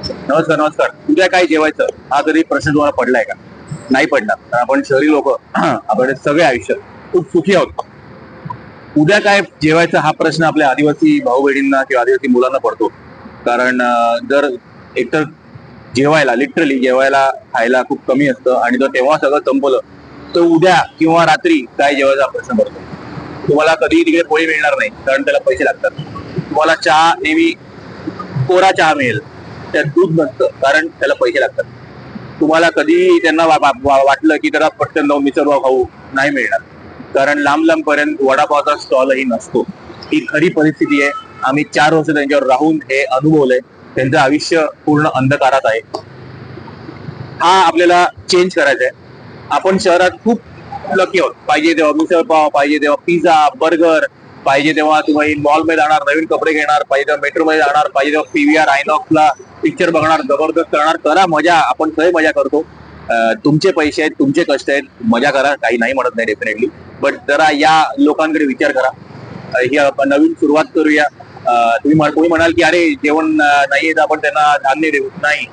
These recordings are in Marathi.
नमस्कार नमस्कार. उद्या काय जेवायचं हा तरी प्रश्न तुम्हाला पडलाय का? नाही पडणार. कारण आपण शहरी लोक आपण सगळे आयुष्य खूप सुखी आहोत. उद्या काय जेवायचं हा प्रश्न आपल्या आदिवासी भाऊ बहिणींना किंवा आदिवासी मुलांना पडतो. कारण जर एकतर जेवायला लिटरली जेवायला खायला खूप कमी असतं आणि जर तेव्हा सगळं संपलं तर उद्या किंवा रात्री काय जेवायचा हा प्रश्न पडतो. तुम्हाला कधीही तिकडे पोळी मिळणार नाही कारण त्याला पैसे लागतात. तुम्हाला चहा नेहमी कोरा चहा मिळेल, त्यात दूध नसतं कारण त्याला पैसे लागतात. तुम्हाला कधी त्यांना वाटलं की त्याला पटकन जाऊन मिसळपाव खाऊ, नाही मिळणार कारण लांब लांब पर्यंत वडापावचा स्टॉलही नसतो. ही खरी परिस्थिती आहे. आम्ही 4 वर्ष त्यांच्यावर राहून हे अनुभवलंय. त्यांचं आयुष्य पूर्ण अंधकारात आहे. हा आपल्याला चेंज करायचा आहे. आपण शहरात खूप लकी आहोत. पाहिजे तेव्हा मिसळपाव, पाहिजे तेव्हा पिझ्झा, बर्गर, पाहिजे तेव्हा तुम्ही मॉलमध्ये जाणार, नवीन कपडे घेणार, पाहिजे तेव्हा मेट्रोमध्ये जाणार, पाहिजे तेव्हा पीव्हीआर आयनॉक्सला पिक्चर बघणार, जबरदस्त करणार. करा मजा, आपण सगळे मजा करतो. तुमचे पैसे आहेत, तुमचे कष्ट आहेत, मजा करा, काही नाही म्हणत नाही डेफिनेटली. बट जरा या लोकांकडे विचार करा. ही आपण नवीन सुरुवात करूया. तुम्ही म्हणाल की अरे जेवण नाहीये तर आपण त्यांना धान्य देऊ, नाही.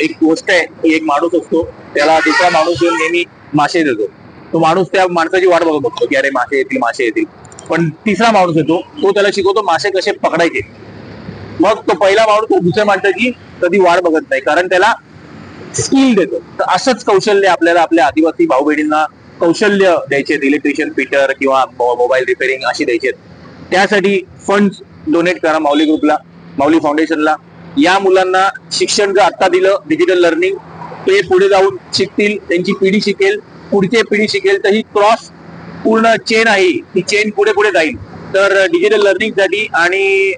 एक गोष्ट आहे की एक माणूस असतो, त्याला दुसरा माणूस येऊन नेहमी मासे देतो. तो माणूस त्या माणसाची वाट बघत बघतो की अरे मासे येतील मासे येतील. पण तिसरा माणूस येतो, तो त्याला शिकवतो मासे कसे पकडायचे. मग तो पहिला माणूस दुसऱ्या माणसाची कधी वाट बघत नाही कारण त्याला स्किल देतो. तर असंच कौशल्य आपल्याला आपल्या आदिवासी भाऊ बहिणींना कौशल्य द्यायचे. इलेक्ट्रिशियन फिटर किंवा मोबाईल रिपेअरिंग अशी द्यायचे. त्यासाठी फंड डोनेट करा माऊली ग्रुपला, माऊली फाउंडेशनला. या मुलांना शिक्षण जर आता दिलं डिजिटल लर्निंग, ते पुढे जाऊन शिकतील, त्यांची पिढी शिकेल, पुढची पिढी शिकेल. तर ही क्रॉस पूर्ण चेन आहे, ही चेन पुढे पुढे जाईल. तर डिजिटल लर्निंगसाठी आणि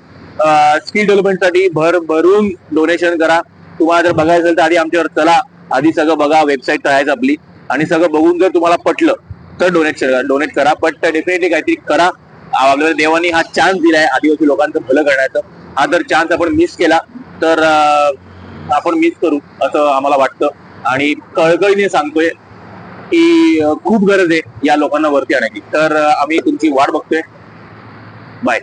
स्किल डेव्हलपमेंटसाठी भरून डोनेशन करा. तुम्हाला जर बघायचं असेल तर आधी आमच्यावर चला, आधी सगळं बघा, वेबसाईट आहे आपली, आणि सगळं बघून जर तुम्हाला पटलं तर डोनेट करा. बट डेफिनेटली काहीतरी करा. आपल्याला देवानी हा चान्स दिलाय आदिवासी लोकांचं भलं करण्याचा. हा जर चान्स आपण मिस केला तर आपण मिस करू असं आम्हाला वाटतं. आणि कळकळीने सांगतोय की खूप गरज आहे या लोकांना वरती आणायची. तर आम्ही तुमची वाट बघतोय. बाय.